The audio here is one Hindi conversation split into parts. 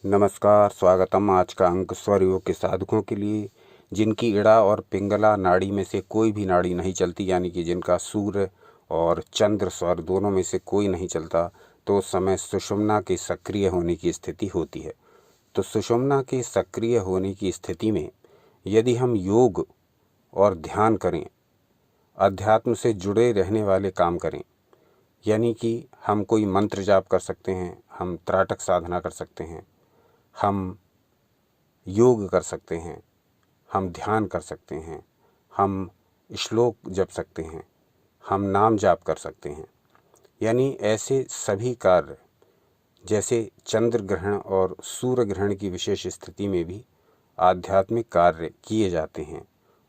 नमस्कार, स्वागतम। आज का अंक स्वर योग के साधकों के लिए जिनकी इड़ा और पिंगला नाड़ी में से कोई भी नाड़ी नहीं चलती, यानी कि जिनका सूर्य और चंद्र स्वर दोनों में से कोई नहीं चलता, तो उस समय सुषुम्ना के सक्रिय होने की स्थिति होती है। तो सुषुम्ना के सक्रिय होने की स्थिति में यदि हम योग और ध्यान करें, अध्यात्म से जुड़े रहने वाले काम करें, यानी कि हम कोई मंत्र जाप कर सकते हैं, हम त्राटक साधना कर सकते हैं, हम योग कर सकते हैं, हम ध्यान कर सकते हैं, हम श्लोक जप सकते हैं, हम नाम जाप कर सकते हैं, यानी ऐसे सभी कार्य जैसे चंद्र ग्रहण और सूर्य ग्रहण की विशेष स्थिति में भी आध्यात्मिक कार्य किए जाते हैं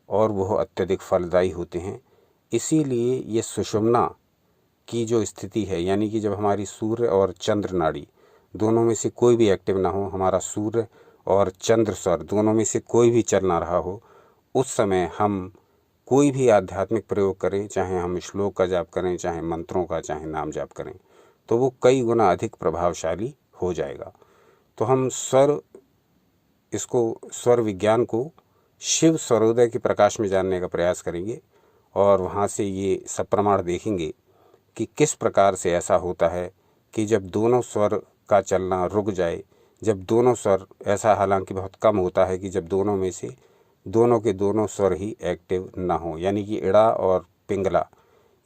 और वह अत्यधिक फलदायी होते हैं। इसीलिए ये सुषुम्ना की जो स्थिति है, यानी कि जब हमारी सूर्य और चंद्र नाड़ी दोनों में से कोई भी एक्टिव ना हो, हमारा सूर्य और चंद्र स्वर दोनों में से कोई भी चल ना रहा हो, उस समय हम कोई भी आध्यात्मिक प्रयोग करें, चाहे हम श्लोक का जाप करें, चाहे मंत्रों का, चाहे नाम जाप करें, तो वो कई गुना अधिक प्रभावशाली हो जाएगा। तो हम स्वर विज्ञान को शिव स्वरोदय के प्रकाश में जानने का प्रयास करेंगे और वहाँ से ये सब प्रमाण देखेंगे कि किस प्रकार से ऐसा होता है कि जब दोनों स्वर का चलना रुक जाए, जब दोनों स्वर, ऐसा हालांकि बहुत कम होता है कि जब दोनों में से दोनों के दोनों स्वर ही एक्टिव ना हो, यानी कि इड़ा और पिंगला,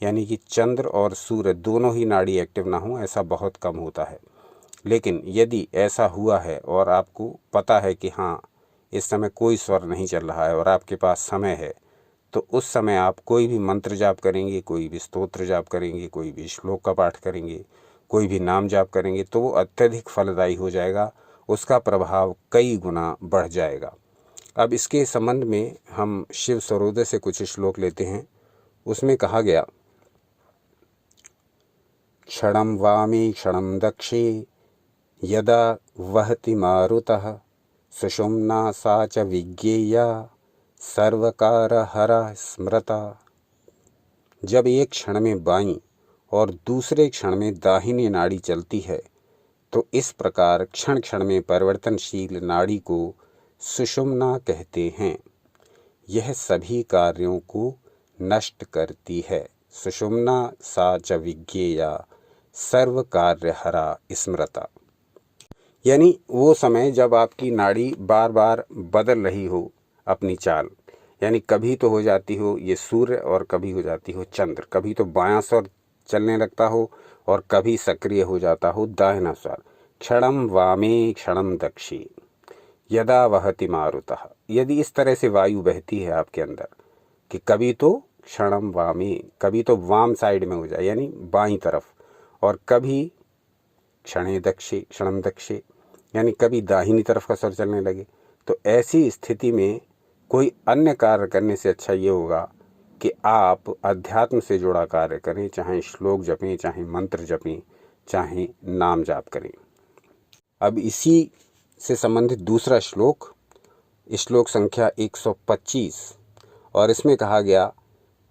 यानी कि चंद्र और सूर्य दोनों ही नाड़ी एक्टिव ना हो, ऐसा बहुत कम होता है। लेकिन यदि ऐसा हुआ है और आपको पता है कि हाँ, इस समय कोई स्वर नहीं चल रहा है और आपके पास समय है, तो उस समय आप कोई भी मंत्र जाप करेंगे, कोई भी स्तोत्र जाप करेंगे, कोई भी श्लोक का पाठ करेंगे, कोई भी नाम जाप करेंगे, तो वो अत्यधिक फलदायी हो जाएगा, उसका प्रभाव कई गुना बढ़ जाएगा। अब इसके संबंध में हम शिव स्वरोदय से कुछ श्लोक लेते हैं। उसमें कहा गया, क्षणं वामे क्षणं दक्षे यदा वहति मारुतः सुषुम्ना सा च विज्ञेया सर्वकारहरा स्मृता। जब एक क्षण में बाईं और दूसरे क्षण में दाहिनी नाड़ी चलती है, तो इस प्रकार क्षण क्षण में परिवर्तनशील नाड़ी को सुषुम्ना कहते हैं। यह सभी कार्यों को नष्ट करती है। सुषुम्ना सा च विज्ञेया सर्व कार्यहरा स्मृता, यानी वो समय जब आपकी नाड़ी बार बार बदल रही हो अपनी चाल, यानी कभी तो हो जाती हो ये सूर्य और कभी हो जाती हो चंद्र, कभी तो बायां स्वर चलने लगता हो और कभी सक्रिय हो जाता हो दाहिना स्वर। क्षणम वामे क्षणम दक्षिण यदा वहति मारुतः, यदि इस तरह से वायु बहती है आपके अंदर कि कभी तो क्षणम वामे, कभी तो वाम साइड में हो जाए यानी बाईं तरफ, और कभी क्षणे दक्षे क्षणम दक्षे, यानी कभी दाहिनी तरफ का स्वर चलने लगे, तो ऐसी स्थिति में कोई अन्य कार्य करने से अच्छा ये होगा कि आप अध्यात्म से जुड़ा कार्य करें, चाहे श्लोक जपें, चाहे मंत्र जपें, चाहे नाम जाप करें। अब इसी से संबंधित दूसरा श्लोक, श्लोक संख्या 125, और इसमें कहा गया,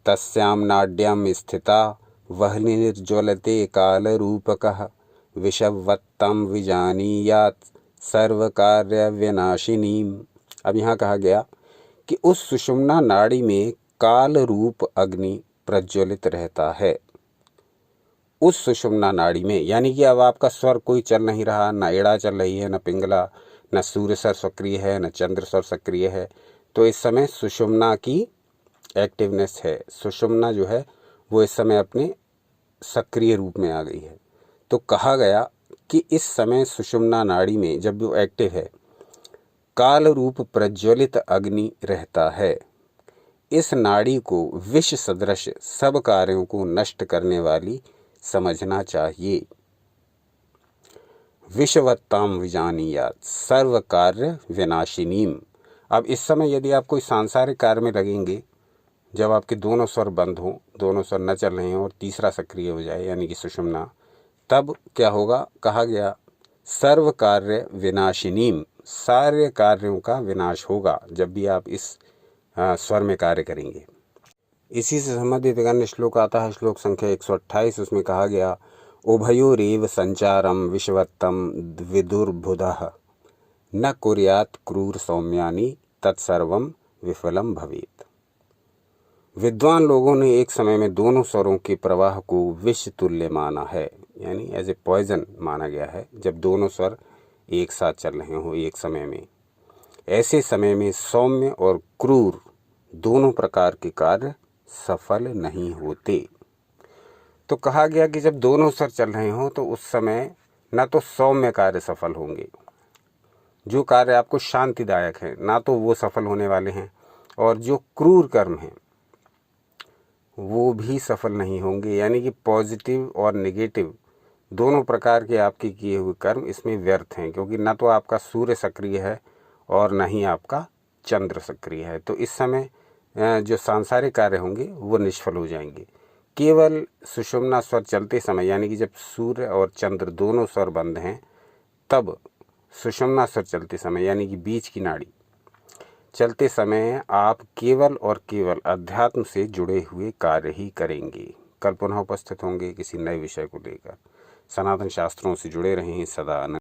तस्याम नाड्याम स्थिता वह्निर्ज्वलते कालरूपकः विषवत्तं विजानीयात् सर्वकार्य विनाशिनीम। अब यहाँ कहा गया कि उस सुषुम्ना नाड़ी में काल रूप अग्नि प्रज्वलित रहता है। उस सुषुम्ना नाड़ी में, यानी कि अब आपका स्वर कोई चल नहीं रहा, न इड़ा चल रही है, न पिंगला, न सूर्य स्वर सक्रिय है, न चंद्र स्वर सक्रिय है, तो इस समय सुषुम्ना की एक्टिवनेस है। सुषुम्ना जो है वो इस समय अपने सक्रिय रूप में आ गई है। तो कहा गया कि इस समय सुषुम्ना नाड़ी में जब वो एक्टिव है, काल रूप प्रज्वलित अग्नि रहता है। इस नाड़ी को विष सदृश सब कार्यों को नष्ट करने वाली समझना चाहिए। विषवत्ताम विजानीयात् सर्व कार्य विनाशिनीम। अब इस समय यदि आप कोई सांसारिक कार्य में लगेंगे, जब आपके दोनों स्वर बंद हों, दोनों स्वर न चल रहे हों और तीसरा सक्रिय हो जाए यानी कि सुषुम्ना, तब क्या होगा? कहा गया सर्व कार्य विनाशिनीम, सारे कार्यों का विनाश होगा जब भी आप इस स्वर में कार्य करेंगे। इसी से संबंधित एक अन्य श्लोक आता है, श्लोक संख्या 128। उसमें कहा गया, उभयोरेव संचारम विषवत्तम विदुर्बुधः न कुर्यात् क्रूर सौम्यानि तत्सर्वम विफलम भवेत्। विद्वान लोगों ने एक समय में दोनों स्वरों के प्रवाह को विष तुल्य माना है, यानी एज ए पॉइजन माना गया है। जब दोनों स्वर एक साथ चल रहे हो एक समय में, ऐसे समय में सौम्य और क्रूर दोनों प्रकार के कार्य सफल नहीं होते। तो कहा गया कि जब दोनों स्वर चल रहे हों तो उस समय न तो सौम्य कार्य सफल होंगे, जो कार्य आपको शांतिदायक है ना तो वो सफल होने वाले हैं, और जो क्रूर कर्म हैं वो भी सफल नहीं होंगे। यानी कि पॉजिटिव और नेगेटिव दोनों प्रकार के आपके किए हुए कर्म इसमें व्यर्थ हैं, क्योंकि न तो आपका सूर्य सक्रिय है और न ही आपका चंद्र सक्रिय है। तो इस समय जो सांसारिक कार्य होंगे वो निष्फल हो जाएंगे। केवल सुषुम्ना स्वर चलते समय, यानी कि जब सूर्य और चंद्र दोनों स्वर बंद हैं, तब सुषुम्ना स्वर चलते समय यानी कि बीच की नाड़ी चलते समय आप केवल और केवल अध्यात्म से जुड़े हुए कार्य ही करेंगे। कल पुनः उपस्थित होंगे किसी नए विषय को लेकर। सनातन शास्त्रों से जुड़े रहें सदा।